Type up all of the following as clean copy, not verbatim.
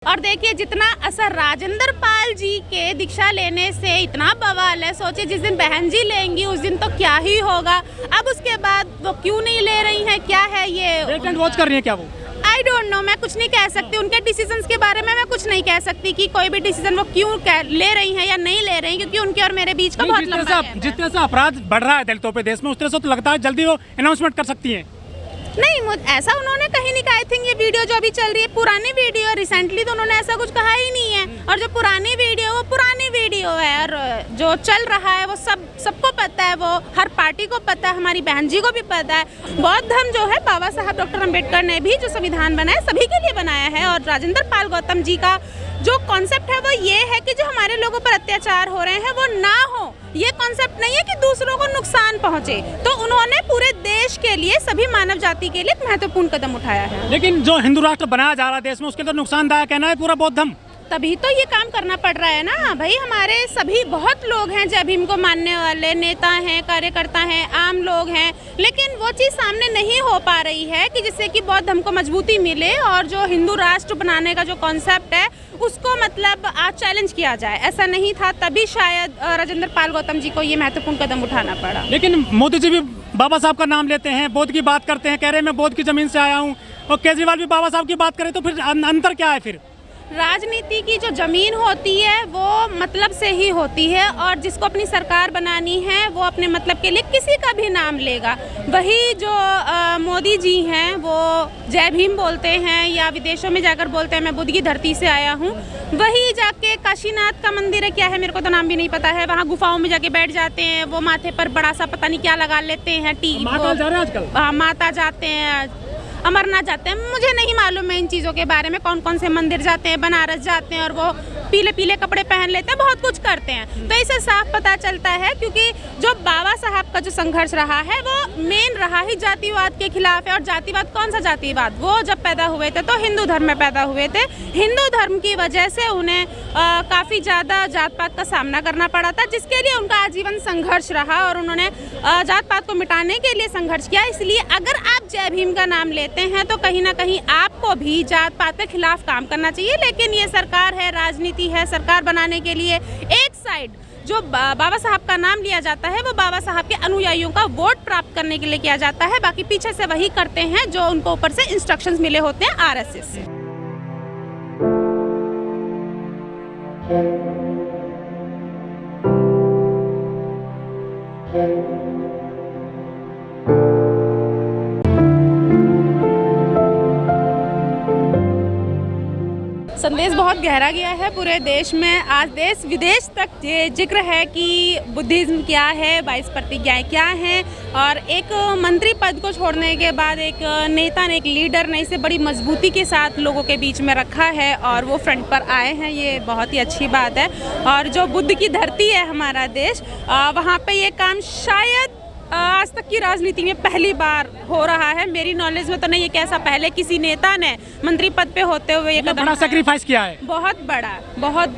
और देखिए जितना असर राजेंद्र पाल जी के दीक्षा लेने से इतना बवाल है, सोचिए जिस दिन बहन जी लेंगी उस दिन तो क्या ही होगा। अब उसके बाद वो क्यों नहीं ले रही हैं, क्या है ये वेट एंड वॉच कर रही है क्या वो? आई डोंट नो, मैं कुछ नहीं कह सकती उनके डिसीजंस के बारे में। मैं कुछ नहीं कह सकती कि कोई भी डिसीजन वो क्यों ले रही हैं या नहीं ले रही, क्योंकि उनके और मेरे बीच का बहुत लंबा गैप है। जितने से अपराध बढ़ रहा है दलितों पे देश में, उस तरह से तो लगता है जल्दी वो अनाउंसमेंट कर सकती हैं। नहीं, ऐसा उन्होंने कहीं नहीं कहा। आई थिंक ये वीडियो जो अभी चल रही है पुरानी वीडियो है, रिसेंटली तो उन्होंने ऐसा कुछ कहा ही नहीं है। और जो पुरानी वीडियो वो पुरानी वीडियो है, और जो चल रहा है वो सबको पता है, वो हर पार्टी को पता है, हमारी बहन जी को भी पता है। बौद्ध धर्म जो है बाबा साहब डॉक्टर अम्बेडकर ने भी जो संविधान बनाया सभी के लिए बनाया है, और राजेंद्र पाल गौतम जी का जो कॉन्सेप्ट है वो ये है कि जो हमारे लोगों पर अत्याचार हो रहे हैं वो ना हो। ये कॉन्सेप्ट नहीं है कि दूसरों को नुकसान पहुंचे। तो उन्होंने पूरे देश के लिए, सभी मानव जाति के लिए एक महत्वपूर्ण कदम उठाया है। लेकिन जो हिंदू राष्ट्र बनाया जा रहा है देश में, उसके अंदर नुकसानदायक है ना पूरा बौद्ध धर्म। तभी तो ये काम करना पड़ रहा है ना भाई। हमारे सभी बहुत लोग हैं जय भीम को मानने वाले, नेता हैं, कार्यकर्ता हैं, आम लोग हैं, लेकिन वो चीज़ सामने नहीं हो पा रही है कि जिससे कि बौद्ध धर्म को मजबूती मिले और जो हिंदू राष्ट्र बनाने का जो कॉन्सेप्ट है उसको मतलब आज चैलेंज किया जाए। ऐसा नहीं था, तभी शायद राजेंद्र पाल गौतम जी को ये महत्वपूर्ण कदम उठाना पड़ा। लेकिन मोदी जी भी बाबा साहब का नाम लेते हैं, बौद्ध की बात करते हैं, कह रहे हैं मैं बौद्ध की जमीन से आया हूँ, और केजरीवाल भी बाबा साहब की बात करें, तो फिर अंतर क्या है? फिर राजनीति की जो जमीन होती है वो मतलब से ही होती है, और जिसको अपनी सरकार बनानी है वो अपने मतलब के लिए किसी का भी नाम लेगा। वही जो मोदी जी हैं वो जय भीम बोलते हैं या विदेशों में जाकर बोलते हैं मैं बुद्ध की धरती से आया हूँ, वही जाके काशीनाथ का मंदिर है, क्या है मेरे को तो नाम भी नहीं पता है, वहाँ गुफाओं में जाके बैठ जाते हैं, वो माथे पर बड़ा सा पता नहीं क्या लगा लेते हैं, माता जाते हैं, अमरनाथ जाते हैं। मुझे नहीं मालूम है इन चीज़ों के बारे में, कौन कौन से मंदिर जाते हैं, बनारस जाते हैं और वो पीले पीले कपड़े पहन लेते हैं, बहुत कुछ करते हैं। तो इससे साफ पता चलता है, क्योंकि जो बाबा साहब का जो संघर्ष रहा है वो मेन रहा ही जातिवाद के खिलाफ है। और जातिवाद कौन सा जातिवाद? वो जब पैदा हुए थे तो हिंदू धर्म में पैदा हुए थे। हिंदू धर्म की वजह से उन्हें काफ़ी ज़्यादा जात पात का सामना करना पड़ा था, जिसके लिए उनका आजीवन संघर्ष रहा, और उन्होंने जात पात को मिटाने के लिए संघर्ष किया। इसलिए अगर आप जय भीम का नाम लेते हैं तो कहीं ना कहीं आपको भी जात पात के खिलाफ काम करना चाहिए। लेकिन ये सरकार है, राजनीति है, सरकार बनाने के लिए एक साइड जो बाबा साहब का नाम लिया जाता है वो बाबा साहब के अनुयायियों का वोट प्राप्त करने के लिए किया जाता है, बाकी पीछे से वही करते हैं जो उनको ऊपर से इंस्ट्रक्शंस मिले होते हैं आरएसएस से। संदेश बहुत गहरा गया है पूरे देश में। आज देश विदेश तक ये जिक्र है कि बुद्धिज्म क्या है, 22 प्रतिज्ञाएं क्या हैं, और एक मंत्री पद को छोड़ने के बाद एक नेता ने, एक लीडर ने इसे बड़ी मजबूती के साथ लोगों के बीच में रखा है और वो फ्रंट पर आए हैं। ये बहुत ही अच्छी बात है। और जो बुद्ध की धरती है हमारा देश, वहाँ पे ये काम शायद आज तक की राजनीति में पहली बार हो रहा है। मेरी नॉलेज में तो नहीं है कि ऐसा पहले किसी नेता ने मंत्री पद पे होते हुए ये कदम बड़ा सैक्रिफाइस किया है। बहुत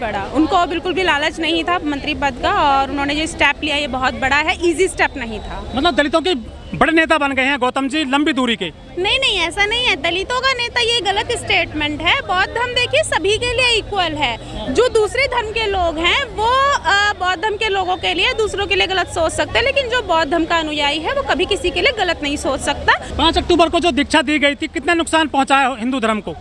बड़ा। उनको बिल्कुल भी लालच नहीं था मंत्री पद का, और उन्होंने जो स्टेप लिया ये बहुत बड़ा है, इजी स्टेप नहीं था। मतलब दलितों के बड़े नेता बन गए हैं गौतम जी लंबी दूरी के। नहीं, ऐसा नहीं है। दलितों का नेता ये गलत स्टेटमेंट है। बौद्ध धर्म देखिए सभी के लिए इक्वल है। जो दूसरे धर्म के लोग हैं वो बौद्ध धर्म के लोगों के लिए, दूसरों के लिए गलत सोच सकते हैं, लेकिन जो बौद्ध धर्म का अनुयायी है वो कभी किसी के लिए गलत नहीं सोच सकता। 5 अक्टूबर को जो दीक्षा दी गई थी, कितना नुकसान पहुँचा है हिंदू धर्म को?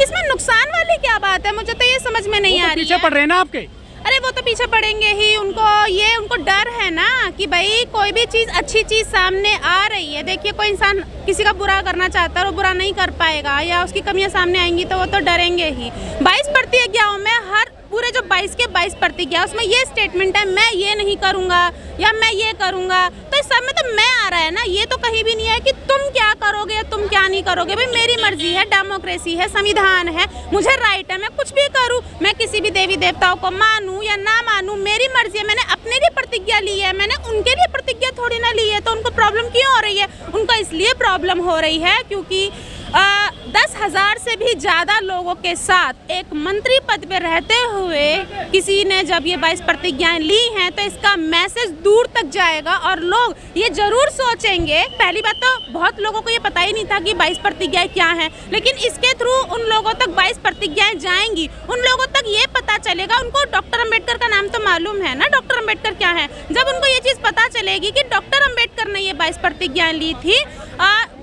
इसमें नुकसान वाली क्या बात है? मुझे तो ये समझ में नहीं आ रही है। पीछे पड़ रहे हैं ना आपके? अरे वो तो पीछे पड़ेंगे ही। उनको डर है ना कि भाई कोई भी चीज़, अच्छी चीज़ सामने आ रही है। देखिए कोई इंसान किसी का बुरा करना चाहता है, वो बुरा नहीं कर पाएगा, या उसकी कमियां सामने आएंगी तो वो तो डरेंगे ही। 22 प्रतिज्ञाओं में हर पूरे जो 22 के 22 प्रतिज्ञा, उसमें ये स्टेटमेंट है मैं ये नहीं करूँगा या मैं ये करूँगा। तो इस सब में तो मैं आ रहा है ना, ये तो कहीं भी नहीं है कि तुम क्या करोगे या तुम क्या नहीं करोगे। भाई मेरी मर्जी है, डेमोक्रेसी है, संविधान है, मुझे राइट है, मैं कुछ भी करूँ। मैं किसी भी देवी देवताओं को मानूँ या ना मानूँ, मेरी मर्जी है। मैंने अपने लिए प्रतिज्ञा ली है, मैंने उनके लिए प्रतिज्ञा थोड़ी ना ली है। तो उनको प्रॉब्लम क्यों हो रही है? उनको इसलिए प्रॉब्लम हो रही है क्योंकि 10,000 से भी ज़्यादा लोगों के साथ एक मंत्री पद पे रहते हुए किसी ने जब ये 22 प्रतिज्ञाएं ली हैं तो इसका मैसेज दूर तक जाएगा और लोग ये जरूर सोचेंगे। पहली बात तो बहुत लोगों को ये पता ही नहीं था कि 22 प्रतिज्ञाएं क्या हैं, लेकिन इसके थ्रू उन लोगों तक 22 प्रतिज्ञाएं जाएंगी, उन लोगों तक ये पता चलेगा। उनको डॉक्टर अम्बेडकर का नाम तो मालूम है ना, डॉक्टर अम्बेडकर क्या है। जब उनको ये चीज़ पता चलेगी कि डॉक्टर अम्बेडकर ने ये 22 प्रतिज्ञाएं ली थी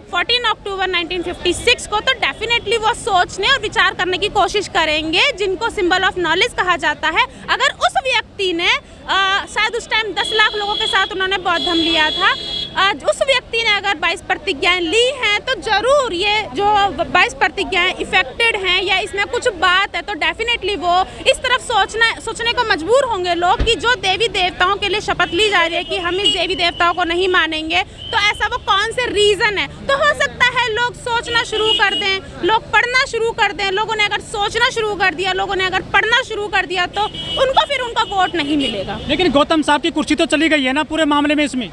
14 अक्टूबर 1956 को, तो डेफिनेटली वो सोचने और विचार करने की कोशिश करेंगे, जिनको सिंबल ऑफ नॉलेज कहा जाता है। अगर उस व्यक्ति ने शायद उस टाइम 10 लाख लोगों के साथ उन्होंने बौद्ध धर्म लिया था, उस व्यक्ति ने अगर 22 प्रतिज्ञाएं ली हैं तो जरूर ये जो 22 प्रतिज्ञाएं इफेक्टेड हैं या इसमें कुछ बात है, तो डेफिनेटली वो इस तरफ सोचने को मजबूर होंगे लोग कि जो देवी देवताओं के लिए शपथ ली जा रही है कि हम इस देवी देवताओं को नहीं मानेंगे, तो ऐसा वो कौन से रीजन है। तो हो सकता है लोग सोचना शुरू कर दें, लोग पढ़ना शुरू कर दें। लोगों ने अगर सोचना शुरू कर दिया, लोगों ने अगर पढ़ना शुरू कर दिया, तो उनको फिर उनका वोट नहीं मिलेगा। लेकिन गौतम साहब की कुर्सी तो चली गई है ना पूरे मामले में इसमें।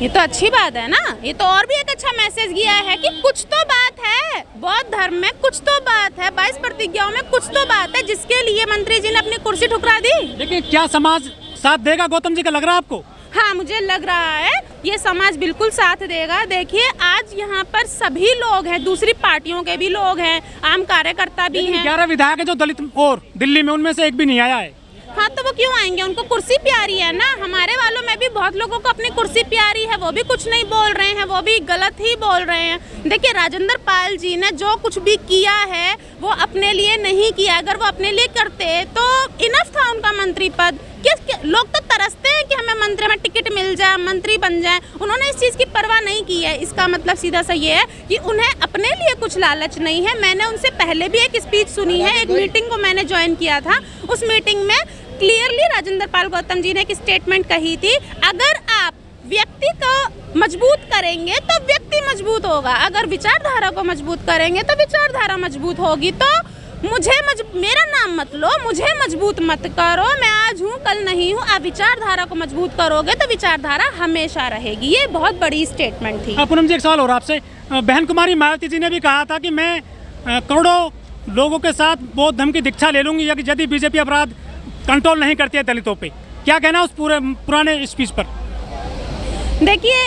ये तो अच्छी बात है ना, ये तो और भी एक अच्छा मैसेज गया है कि कुछ तो बात है, बौद्ध धर्म में कुछ तो बात है, 22 प्रतिज्ञाओं में कुछ तो बात है, जिसके लिए मंत्री जी ने अपनी कुर्सी ठुकरा दी। लेकिन क्या समाज साथ देगा गौतम जी का, लग रहा है आपको? हाँ, मुझे लग रहा है ये समाज बिल्कुल साथ देगा। देखिए आज यहाँ पर सभी लोग हैं, दूसरी पार्टियों के भी लोग हैं, आम कार्यकर्ता भी हैं। 11 विधायक है जो दलित और दिल्ली में, उनमें से एक भी नहीं आया है। हाँ, तो वो क्यों आएंगे, उनको कुर्सी प्यारी है ना। हमारे वालों में भी बहुत लोगों को अपनी कुर्सी प्यारी है, वो भी कुछ नहीं बोल रहे हैं, वो भी गलत ही बोल रहे हैं। देखिए राजेंद्र पाल जी ने जो कुछ भी किया है वो अपने लिए नहीं किया। अगर वो अपने लिए करते तो इनफ था उनका मंत्री पद। लोग तो तरसते हैं कि हमें मंत्री में टिकट मिल जाए, मंत्री बन जाए, उन्होंने इस चीज़ की परवाह नहीं की है। इसका मतलब सीधा सा ये है कि उन्हें अपने लिए कुछ लालच नहीं है। मैंने उनसे पहले भी एक स्पीच सुनी है, एक मीटिंग को मैंने ज्वाइन किया था। उस मीटिंग में क्लियरली राजेंद्र पाल गौतम जी ने एक स्टेटमेंट कही थी, अगर आप व्यक्ति को मजबूत करेंगे तो व्यक्ति मजबूत होगा, अगर विचारधारा को मजबूत करेंगे तो विचारधारा मजबूत होगी। तो मेरा नाम मत लो, मुझे मजबूत मत करो, मैं आज हूँ कल नहीं हूँ। आप विचारधारा को मजबूत करोगे तो विचारधारा हमेशा रहेगी। ये बहुत बड़ी स्टेटमेंट थी। पूनम जी एक सवाल और आपसे, बहन कुमारी मायावती जी ने भी कहा था कि मैं करोड़ों लोगों के साथ बौद्ध धर्म की दीक्षा ले लूंगी यदि बीजेपी अपराध कंट्रोल नहीं करती है दलितों पे। क्या कहना उस पुराने स्पीच पर? देखिए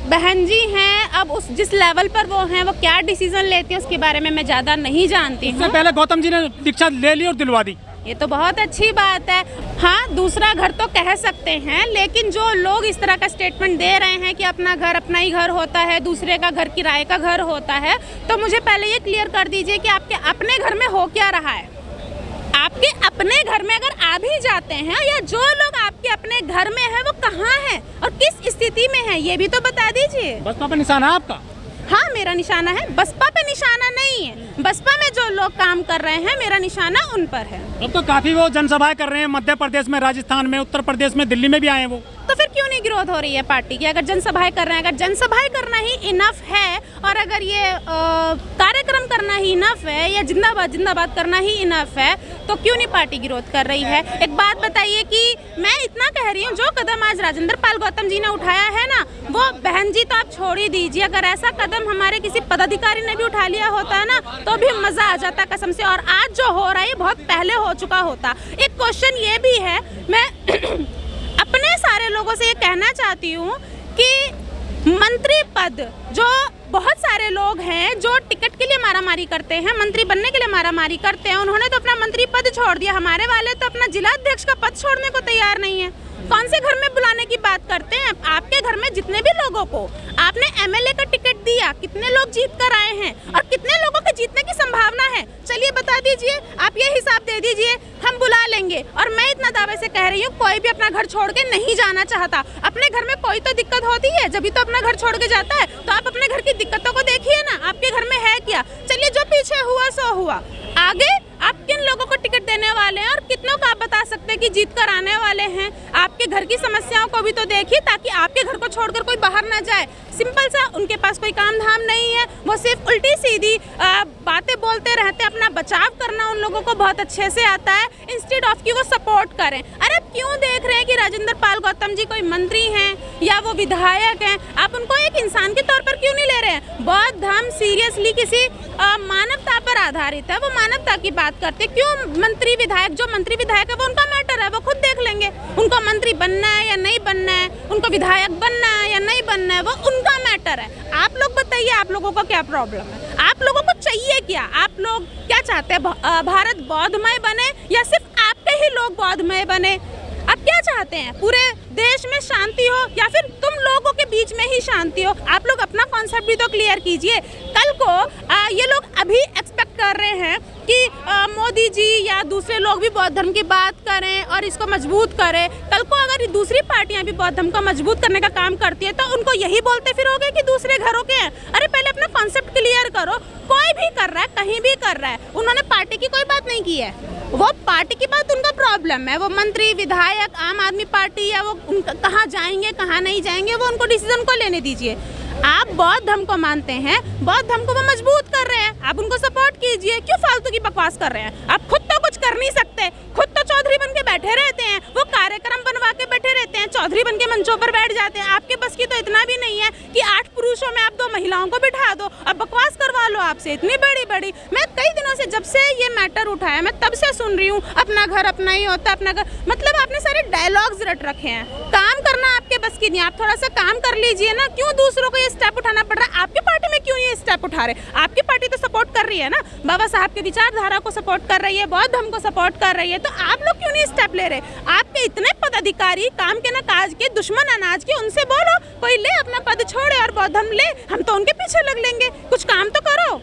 बहन जी हैं, अब उस जिस लेवल पर वो हैं, वो क्या डिसीजन लेती है उसके बारे में मैं ज़्यादा नहीं जानती हूँ। पहले गौतम जी ने दीक्षा ले ली और दिलवा दी, ये तो बहुत अच्छी बात है। हाँ, दूसरा घर तो कह सकते हैं, लेकिन जो लोग इस तरह का स्टेटमेंट दे रहे हैं कि अपना घर अपना ही घर होता है, दूसरे का घर किराए का घर होता है, तो मुझे पहले ये क्लियर कर दीजिए कि आपके अपने घर में हो क्या रहा है। आपके अपने घर में अगर आ भी जाते हैं या जो लोग आपके अपने घर में हैं वो कहाँ हैं और किस स्थिति में हैं, ये भी तो बता दीजिए। बसपा पे निशाना है आपका? हाँ, मेरा निशाना है, बसपा पे निशाना नहीं है। बसपा में जो लोग काम कर रहे हैं मेरा निशाना उन पर है। अब तो काफी वो जनसभाएं कर रहे हैं मध्य प्रदेश में, राजस्थान में, उत्तर प्रदेश में, दिल्ली में भी आए हैं वो। तो फिर क्यों नहीं ग्रोथ हो रही है पार्टी की? अगर जनसभाएं कर रहे हैं, अगर जनसभाएं करना ही इनफ है और अगर ये कार्यक्रम करना ही इनफ है या जिंदाबाद जिंदाबाद करना ही इनफ है, तो क्यों नहीं पार्टी ग्रोथ कर रही है? एक बात बताइए कि मैं इतना कह रही हूँ, जो कदम आज राजेंद्र पाल गौतम जी ने उठाया है ना, वो बहन जी तो आप छोड़ ही दीजिए, अगर ऐसा कदम हमारे किसी पदाधिकारी ने भी उठा लिया होता है ना तो भी मजा आ जाता कसम से। और आज जो हो रहा है बहुत पहले हो चुका होता। एक क्वेश्चन ये भी है, मैं अपने सारे लोगों से ये कहना चाहती हूँ कि मंत्री पद जो बहुत सारे लोग हैं जो टिकट के लिए मारामारी करते हैं, मंत्री बनने के लिए मारामारी करते हैं, उन्होंने तो अपना मंत्री पद छोड़ दिया। हमारे वाले तो अपना जिलाध्यक्ष का पद छोड़ने को तैयार नहीं है। कौन से घर में बुलाने की बात करते हैं? आपके घर में जितने भी लोगों को आपने एमएलए का टिकट दिया, कितने लोग जीत कर आए हैं और कितने लोगों के जीतने की संभावना है? चलिए बता दीजिए, आप ये हिसाब दे दीजिए, हम बुला लेंगे। और मैं इतना दावे से कह रही हूँ, कोई भी अपना घर छोड़ के नहीं जाना चाहता। अपने घर में कोई तो दिक्कत होती है, जब भी तो अपना घर छोड़ के जाता है। तो आप अपने घर की दिक्कतों को देखिए ना, आपके घर में है क्या? चलिए जो पीछे हुआ सो हुआ, आगे आप किन लोगों को टिकट देने वाले हैं और कितनों को आप बता सकते हैं कि जीत कर आने वाले हैं। आपके घर की समस्याओं को भी तो देखिए, ताकि आपके घर को छोड़कर कोई बाहर ना जाए। सिंपल सा, उनके पास कोई काम धाम नहीं है, वो सिर्फ उल्टी सीधी बातें बोलते रहते हैं। अपना बचाव करना उन लोगों को बहुत अच्छे से आता है, इंस्टेड ऑफ कि वो सपोर्ट करें। अरे आप क्यों देख रहे हैं कि राजेंद्र पाल गौतम जी कोई मंत्री हैं या वो विधायक हैं, आप उनको एक इंसान के तौर पर क्यों नहीं ले रहे हैं? बौद्ध धर्म सीरियसली किसी मानवता पर आधारित है, वो मानवता की बात करते। क्यों मंत्री विधायक, जो मंत्री विधायक है वो उनका मैटर है, वो खुद देख लेंगे। उनको मंत्री बनना है या नहीं बनना है, उनको विधायक बनना है या नहीं बनना है, वो उनका मैटर है। आप लोग बताइए, आप लोगों को क्या प्रॉब्लम है? आप लोगों को चाहिए क्या? आप लोग क्या चाहते हैं? भारत बौद्धमय बने या सिर्फ आपके ही लोग बौद्धमय बने? आप क्या चाहते हैं? पूरे देश में शांति हो या फिर तुम लोगों के बीच में ही शांति हो? आप लोग अपना कॉन्सेप्ट भी तो क्लियर कीजिए। कल को ये लोग अभी एक्सपेक्ट कर रहे हैं कि मोदी जी या दूसरे लोग भी बौद्ध धर्म की बात करें और इसको मजबूत करें। कल को अगर दूसरी पार्टियां भी बौद्ध धर्म को मजबूत करने का काम करती है तो उनको यही बोलते फिरोगे कि दूसरे घरों के हैं। अरे पहले अपना कॉन्सेप्ट क्लियर करो। कोई भी कर रहा है, कहीं भी कर रहा है, उन्होंने पार्टी की कोई बात नहीं की है। वो पार्टी की बात उनका प्रॉब्लम है। वो मंत्री, विधायक, आम आदमी पार्टी या वो कहाँ जाएंगे कहाँ नहीं जाएंगे, वो उनको डिसीजन को लेने दीजिए। आप बौद्ध धर्म को मानते हैं, बौद्ध धर्म को वो मजबूत कर रहे हैं, आप उनको सपोर्ट कीजिए। क्यों फालतू की बकवास कर रहे हैं? आप खुद तो कुछ कर नहीं सकते, खुद तो चौधरी बन के बैठे रहते हैं, वो कार्यक्रम बनवा के बैठे रहते हैं, चौधरी बन के मंचों पर बैठ जाते हैं। आपके बस की तो इतना भी नहीं है कि 8 पुरुषों में आप 2 महिलाओं को बिठा दो और बकवास करवा लो आपसे इतनी बड़ी बड़ी। मैं कई दिनों से, जब से ये मैटर उठाया, मैं तब से सुन रही हूँ अपना घर अपना ही होता, अपना घर। मतलब आपने सारे डायलॉग्स रट रखे हैं, काम करना आपके बस की नहीं। आप थोड़ा सा काम कर लीजिए ना। क्यों दूसरों को ये स्टेप उठाना पड़ रहा है? आपकी पार्टी में क्यों ये स्टेप उठा रहे? आपकी पार्टी तो सपोर्ट कर रही है ना, बाबा साहब के विचारधारा को सपोर्ट कर रही है, बौद्ध धर्म को सपोर्ट कर रही है, तो आप लोग क्यों नहीं स्टेप ले रहे? आपके इतने पदाधिकारी काम के ना काज के, दुश्मन अनाज के, उनसे बोलो कोई ले अपना पद छोड़े और बौद्ध धर्म ले, हम तो उनके पीछे लग लेंगे। कुछ काम तो करो।